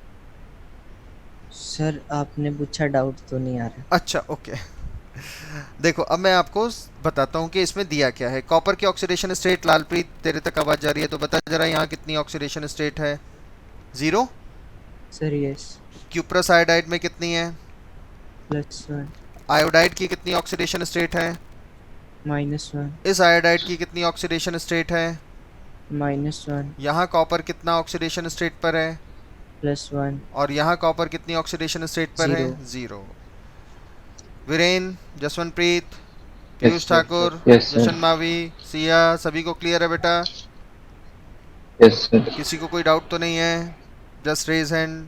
सर आपने पूछा, डाउट तो नहीं आ रहा। अच्छा ओके। देखो अब मैं आपको बताता हूँ कि इसमें दिया क्या है। कॉपर की ऑक्सीडेशन स्टेट, लालप्रीत तेरे तक आवाज जा रही है तो बता जरा यहाँ कितनी ऑक्सीडेशन स्टेट है? 0 सर यस। क्यूप्रस आयोडाइड में कितनी है? +1। आयोडाइड की कितनी ऑक्सीडेशन स्टेट है? -1। इस आयोडाइड की कितनी ऑक्सीडेशन स्टेट है? -1। यहाँ कॉपर कितना ऑक्सीडेशन स्टेट पर है? +1। और यहाँ कॉपर कितनी ऑक्सीडेशन स्टेट पर है? 0। Viren, जसवंतप्रीत, Piyush Thakur, Yes, sir. जशन मावी, सिया, सभी को क्लियर है बेटा? Yes sir. किसी को कोई डाउट तो नहीं है? जस्ट रेज हैंड,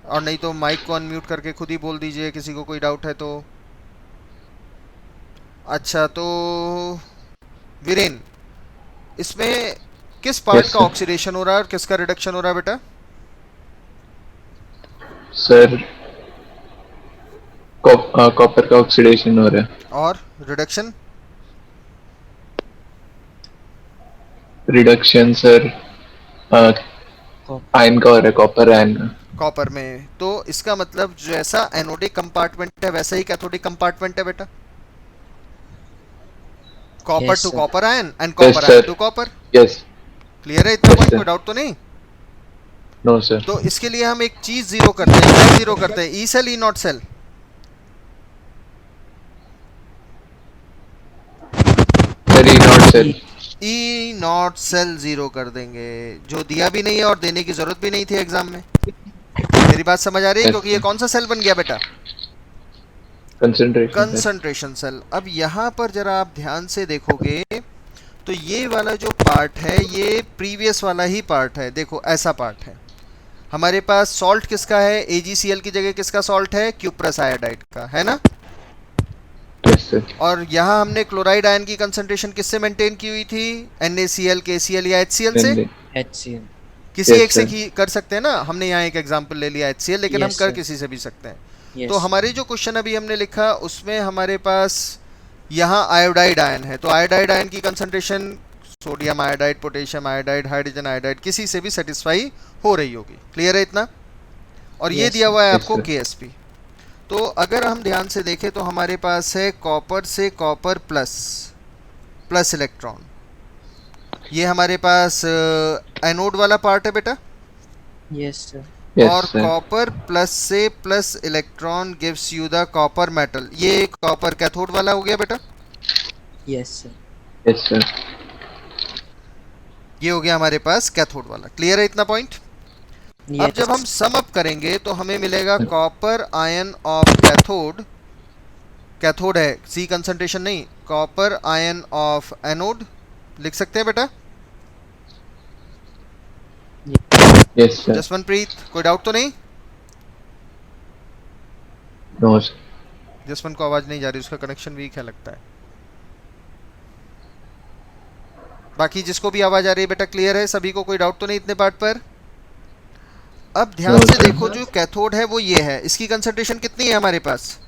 और नहीं तो माइक को अनम्यूट करके खुद ही बोल दीजिए किसी को कोई डाउट है तो। अच्छा, तो वीरेन, इसमें किस पार्ट Yes, का sir. ऑक्सीडेशन हो रहा है और किसका रिडक्शन हो रहा है बेटा? सर कॉपर का ऑक्सीडेशन हो रहा है। और रिडक्शन? रिडक्शन सर आयन का हो रहा है, कॉपर आयन का। कॉपर में। तो इसका मतलब जैसा एनोडिक कंपार्टमेंट है वैसा ही कैथोडिक कंपार्टमेंट है बेटा। Copper Yes, to sir. Copper ion and copper sir. Ion to copper. Yes. Clear है इतना Yes, पॉइंट? sir. कोई डाउट तो नहीं? No sir. तो इसके लिए हम एक चीज जीरो करते हैं। क्या जीरो करते हैं? E cell, E not cell? Sir E not cell. E not cell zero कर देंगे, जो दिया भी नहीं है और देने की जरूरत भी नहीं थी एग्जाम में। मेरी बात समझ आ रही है? Yes, क्योंकि ये sir. कौन सा सेल बन गया बेटा? कंसंट्रेशन। Concentration cell. अब यहाँ पर जरा आप ध्यान से देखोगे तो ये वाला जो पार्ट है ये प्रीवियस वाला ही पार्ट है। देखो ऐसा पार्ट है हमारे पास। सॉल्ट किसका है? AgCl की जगह किसका सॉल्ट है? क्यूप्रस आयोडाइड का, है ना? Yes sir. और और यहाँ हमने क्लोराइड आयन की कंसंट्रेशन किससे मेंटेन की हुई थी? NaCl, KCl या HCl से? HCl। किसी Yes, एक से sir. कर सकते हैं ना। हमने यहाँ एक एग्जांपल ले लिया HCl, लेकिन हम Yes, कर sir. किसी से भी सकते हैं। Yes. तो हमारे जो क्वेश्चन अभी हमने लिखा उसमें हमारे पास यहाँ आयोडाइड आयन है, तो आयोडाइड आयन की concentration sodium iodide, potassium iodide, hydrogen iodide किसी से भी सेटिस्फाई हो रही होगी। क्लियर है इतना? और ये Yes, दिया हुआ है Yes, आपको sir. KSP। तो अगर हम ध्यान से देखें तो हमारे पास है कॉपर से कॉपर प्लस इलेक्ट्रॉन। ये हमारे पास एनोड वाला पार्ट है बेटा। Yes sir. Yes, और sir. कॉपर प्लस से plus electron gives you the copper metal. ये कॉपर कैथोड वाला हो गया बेटा, Yes, sir. Yes, sir. ये हो गया हमारे पास कैथोड वाला। क्लियर है इतना पॉइंट? अब जब हम Yes. सम अप करेंगे तो हमें मिलेगा copper ion of cathode, cathode है सी कंसंट्रेशन नहीं, कॉपर आयन ऑफ एनोड लिख सकते हैं बेटा। Yes, sir. जसवंतप्रीत कोई डाउट तो नहीं? No, sir. जसवंत को आवाज नहीं जा रही, उसका कनेक्शन वीक है लगता है। बाकी जिसको भी आवाज आ रही है बेटा क्लियर है सभी को, कोई डाउट तो नहीं इतने पार्ट पर? अब ध्यान No, से sir. देखो, जो कैथोड है वो ये है, इसकी कंसंट्रेशन कितनी है हमारे पास?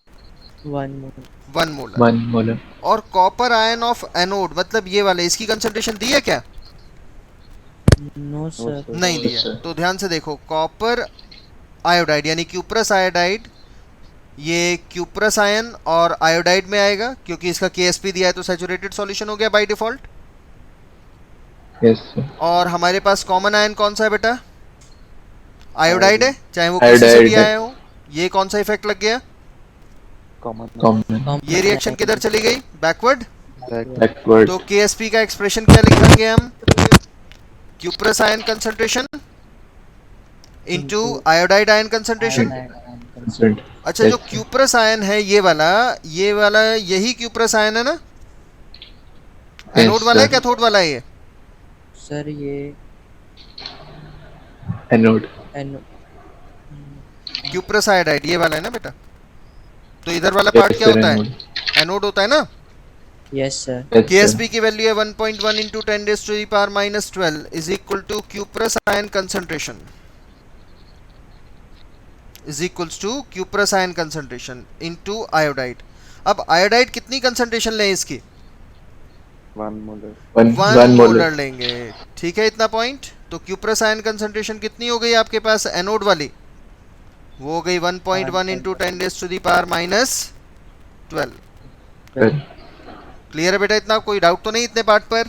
1 more. 1 मोलर। 1 molar. और कॉपर आयन ऑफ एनोड मतलब ये वाले, इसकी कंसंट्रेशन दी है क्या? No, sir. sir. नहीं Yes, दी है। sir. तो ध्यान से देखो, कॉपर आयोडाइड यानी क्यूप्रस आयोडाइड, ये क्यूप्रस आयन और आयोडाइड में आएगा क्योंकि इसका KSP दिया है तो सैचुरेटेड सॉल्यूशन हो गया बाय डिफॉल्ट। Yes, sir. और हमारे पास कॉमन आयन कौन सा है बेटा? आयोडाइड है, चाहे वो किसी से भी Iodide है। आया हो। ये कौन सा इफेक्ट लग गया? Common. Common. ये रिएक्शन किधर चली गई? बैकवर्ड। Backward. तो KSP का एक्सप्रेशन क्या लिखेंगे हम? Cuprous ion concentration into iodide ion concentration. Constant. अच्छा, Yes, जो sir. क्यूप्रस आयन है ये वाला यही क्यूप्रस आयन है ना? एनोड वाला है, sir. कैथोड वाला है ये? Sir, ये Anode. and क्यूप्रस आयोडाइड ये वाला है ना बेटा? तो इधर वाला Yes, पार्ट क्या sir. होता है? Anode. एनोड होता है ना? yes, sir. Yes, sir. KSP की वैल्यू है 1.1 into 10 raised to the power minus 12 is equal to cuprous ion concentration is equals to cuprous ion concentration into iodide। अब iodide कितनी कंसंट्रेशन लें इसकी? 1 molar. 1 1 molar. मोलर लेंगे। ठीक है इतना पॉइंट। तो क्यूप्रस आयन कंसंट्रेशन कितनी हो गई आपके पास एनोड वाली? वो हो गई 1.1 into 10 raised to the power minus 12। Well, clear है बेटा इतना? कोई डाउट तो नहीं इतने पार्ट पर?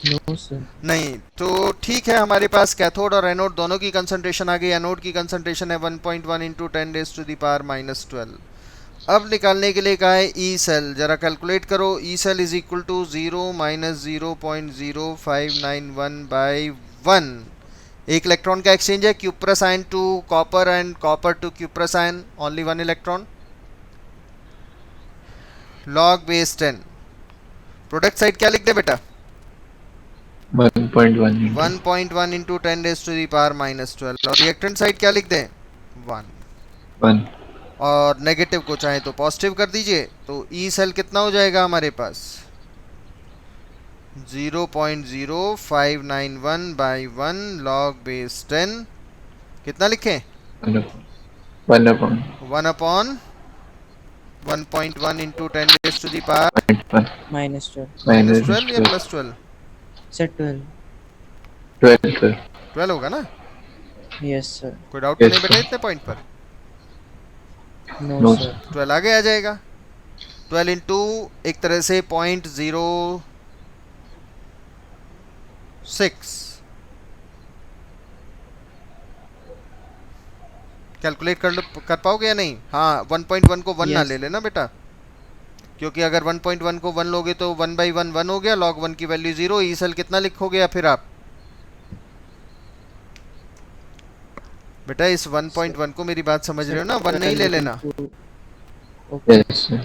No, sir. नहीं। तो ठीक है, हमारे पास कैथोड और एनोड दोनों की कंसंट्रेशन आ गई। एनोड की कंसंट्रेशन है 1.1 into 10 raised to the power minus 12। अब निकालने के लिए कहा है ई सेल, जरा कैलकुलेट करो। E cell is equal to 0 minus 0.0591 by 1। एक इलेक्ट्रॉन का एक्सचेंज है, cuprous ion to copper and copper to cuprous ion, only 1 electron. Log base 10। Product side क्या लिख दे बेटा? 1.1 into 1.1 into 10 raised to the power minus 12। और reactant side क्या लिख दें? 1। 1. और नेगेटिव को चाहे तो पॉजिटिव कर दीजिए। तो ई सेल कितना हो जाएगा हमारे पास? 0.0591 बाई 1 लॉग बेस 10। कितना लिखें? 1 upon 1 upon 1.1 into 10 raise to the power 1. minus 12. Minus Minus 12 या 12. प्लस 12? Sir, 12. 12, sir. 12 होगा ना? Yes, sir. कोई डाउट तो Yes, नहीं बेटा sir. इतने पॉइंट पर? No, No, sir. 12 आगे आ जाएगा। 12 इंटू एक तरह से 0.06 कैलकुलेट कर पाओगे या नहीं? हाँ, 1.1 को 1 ना Yes. ले लेना बेटा, क्योंकि अगर 1.1 को 1 लोगे तो 1 बाई 1 1 हो गया, log 1 की वैल्यू 0। ई सेल कितना लिखोगे या फिर आप बेटा इस 1.1 को, मेरी बात समझ रहे हो ना? 1 नहीं ले लेना, Okay. Yes, sir.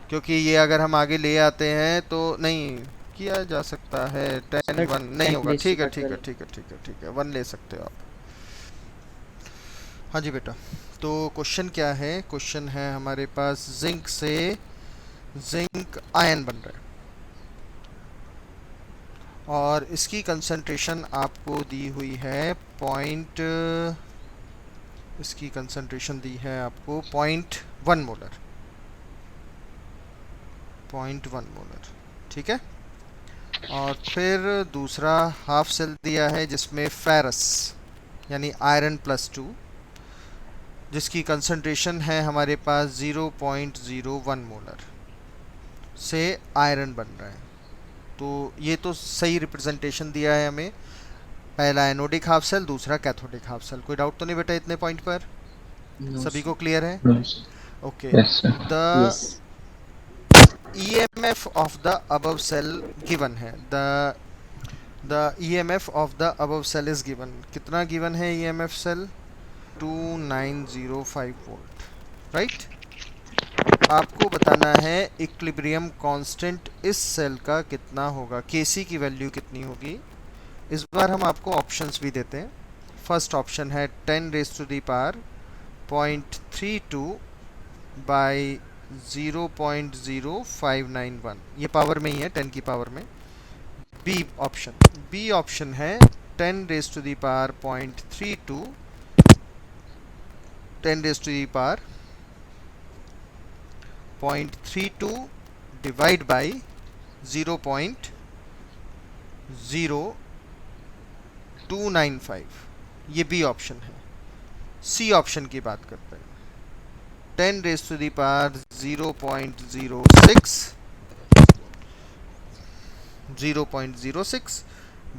क्योंकि ये अगर हम आगे ले आते हैं तो नहीं किया जा सकता है। 10 Sir, 1 नहीं होगा। 10 ठीक है का ठीक है 12. ठीक है ठीक है ठीक है, 1 ले सकते हो आप। हाँ जी बेटा, तो क्वेश्चन क्या है? क्वेश्चन है हमारे पास जिंक से जिंक आयन बन रहा है और इसकी कंसंट्रेशन आपको दी हुई है इसकी कंसंट्रेशन दी है आपको 0.1 मोलर, 0.1 मोलर। ठीक है। और फिर दूसरा हाफ सेल दिया है जिसमें फेरस यानी आयरन +2, जिसकी कंसंट्रेशन है हमारे पास 0.01 मोलर से आयरन बन रहा है। तो ये तो सही रिप्रेजेंटेशन दिया है हमें। पहला एनोडिक हाफ सेल, दूसरा कैथोडिक हाफ सेल। कोई डाउट तो नहीं बेटा इतने पॉइंट पर? नो सभी सर। को क्लियर है? No, sir. Okay. Yes, sir. The yes EMF of the above cell given है, the EMF of the above cell is given। कितना given है EMF सेल? 2905 volt, right. आपको बताना है इक्विलिब्रियम कांस्टेंट इस सेल का कितना होगा, Kc की वैल्यू कितनी होगी। इस बार हम आपको ऑप्शंस भी देते हैं। फर्स्ट ऑप्शन है 10 raise to the power 0.32 by 0.0591, ये पावर में ही है, 10 की पावर में। बी ऑप्शन है 10 raise to the power 0.32 10 raise to the power 0.32 divide by 0.0295, ये बी ऑप्शन है। सी ऑप्शन की बात करते हैं, 10 raise to the power 0.06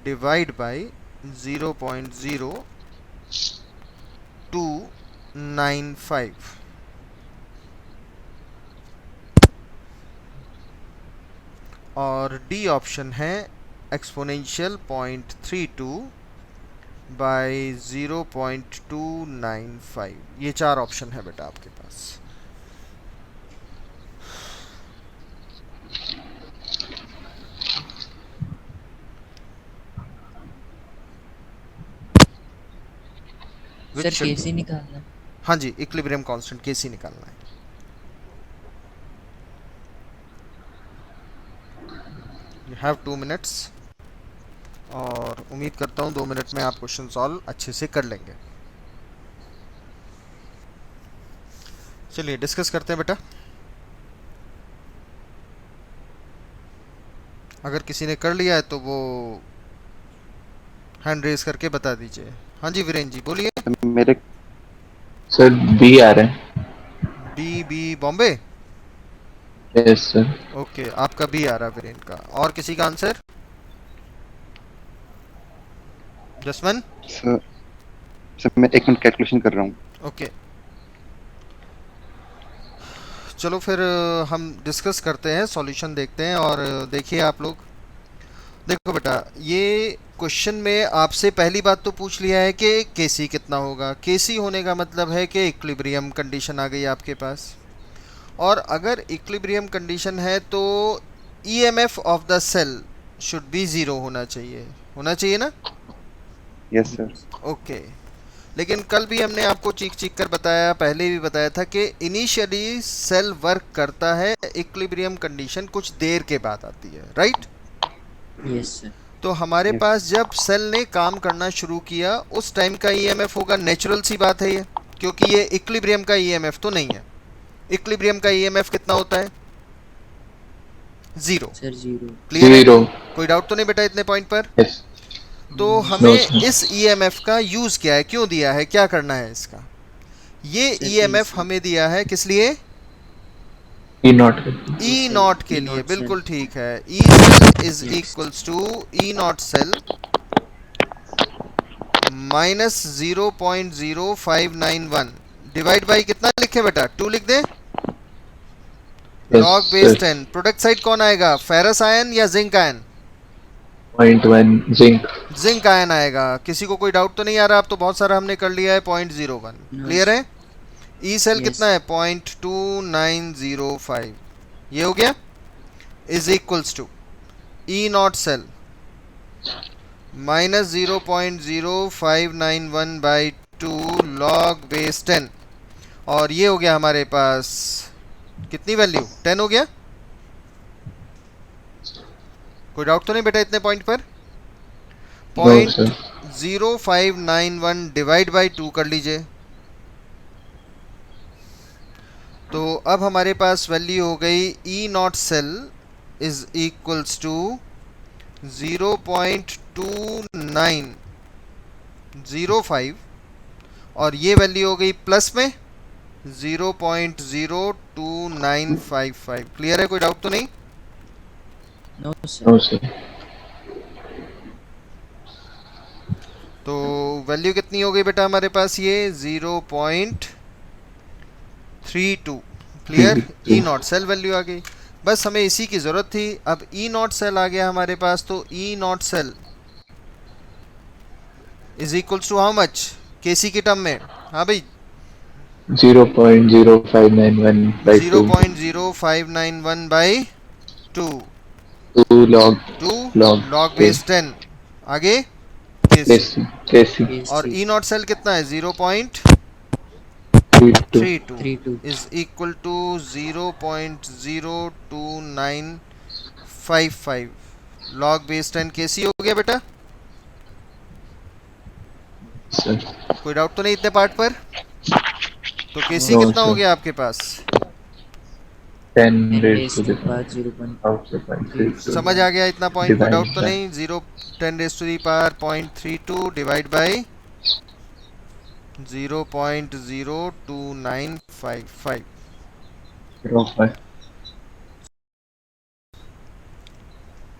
divide by 0.0295, और डी ऑप्शन है एक्सपोनेंशियल 0.32 बाई 0.295। ये चार ऑप्शन है बेटा आपके पास। सर कैसे निकालना? हाँ जी, इक्विलिब्रियम कांस्टेंट Kc निकालना है। यू हैव 2 मिनट्स, और उम्मीद करता हूँ 2 मिनट में आप क्वेश्चन सॉल्व अच्छे से कर लेंगे। चलिए डिस्कस करते हैं बेटा। अगर किसी ने कर लिया है तो वो हैंड रेज करके बता दीजिए। हाँ जी वीरेंद्र जी बोलिए। मेरे Sir, B आ रहा है। B Bombay. Yes, sir. Okay, आपका बी आ रहा है वीरेंद्र का। और किसी का आंसर? जसमन। सर सर मैं 1 मिनट कैलकुलेशन कर रहा हूँ। ओके, चलो फिर हम डिस्कस करते हैं, सॉल्यूशन देखते हैं। और देखिए आप लोग, देखो बेटा, ये क्वेश्चन में आपसे पहली बात तो पूछ लिया है कि Kc कितना होगा। Kc होने का मतलब है कि इक्विलिब्रियम कंडीशन आ गई आपके पास। और अगर इक्विलिब्रियम कंडीशन है तो EMF of the cell should be 0 होना चाहिए ना। Yes sir. ओके, लेकिन कल भी हमने आपको चीख कर बताया, पहले भी बताया था कि इनिशियली सेल वर्क करता है, इक्विलिब्रियम कंडीशन कुछ देर के बाद आती है, राइट। Yes sir. तो हमारे Yes. पास जब सेल ने काम करना शुरू किया उस टाइम का EMF होगा, नेचुरल सी बात है ये, क्योंकि ये इक्विलिब्रियम का EMF तो नहीं है। इक्विलिब्रियम का EMF कितना होता है? 0। सर 0। क्लियर है? 0. कोई डाउट तो नहीं बेटा इतने पॉइंट पर? Yes. तो No, हमें sir. इस EMF का यूज क्या है, क्यों दिया है, क्या करना है इसका? ये Sir, EMF please. हमें दिया है किस लिए? E naught. E नॉट के E लिए, naught बिल्कुल cell. ठीक है। E cell is Yes. Equals to E not cell minus 0.0591 divide by कितना लिखे बेटा? 2 लिख दे। Yes, log base sir. 10। Product side कौन आएगा, फेरस आयन या zinc ion? 0.1 zinc. Zinc ion आएगा। किसी को कोई डाउट तो नहीं आ रहा? अब तो बहुत सारा हमने कर लिया है। 0.01 क्लियर है। E cell Yes. कितना है? 0.2905, ये हो गया, is equals to E not cell minus 0.0591 by 2 log base 10, और ये हो गया हमारे पास कितनी वैल्यू? 10 हो गया। कोई डाउट तो नहीं बेटा इतने पॉइंट पर? No, sir. 0.0591 डिवाइड बाई 2 कर लीजिए, तो अब हमारे पास वैल्यू हो गई E not cell is equals to 0.2905, और ये वैल्यू हो गई प्लस में 0.02955। क्लियर है? कोई डाउट तो नहीं? No sir. No, sir. तो वैल्यू कितनी हो गई बेटा हमारे पास ये 0.32। Clear? E not cell value आ गई। बस हमें इसी की ज़रूरत थी। अब ई नॉट सेल आ गया हमारे पास, तो E not cell is equals to how much KC की टर्म में? हाँ भाई 0.0591 by 2. 0.0591 बाई 2 2 log टू log लॉग K. बेस 10 आगे केसी। Kc. और ई नॉट सेल कितना है? 32. 0.32 is equal to 0.02955 log base 10 K C हो गया बेटा। Sir. कोई डाउट तो नहीं इतने पार्ट पर? तो केसी No, कितना हो sir. गया आपके पास? 10 10 raised raised to to the power 0.32. out the point 32. समझ आ गया इतना पॉइंट? कोई Divide डाउट तो by- नहीं? 10 raise to the power 0.32 divide by 0.02955। 0.5.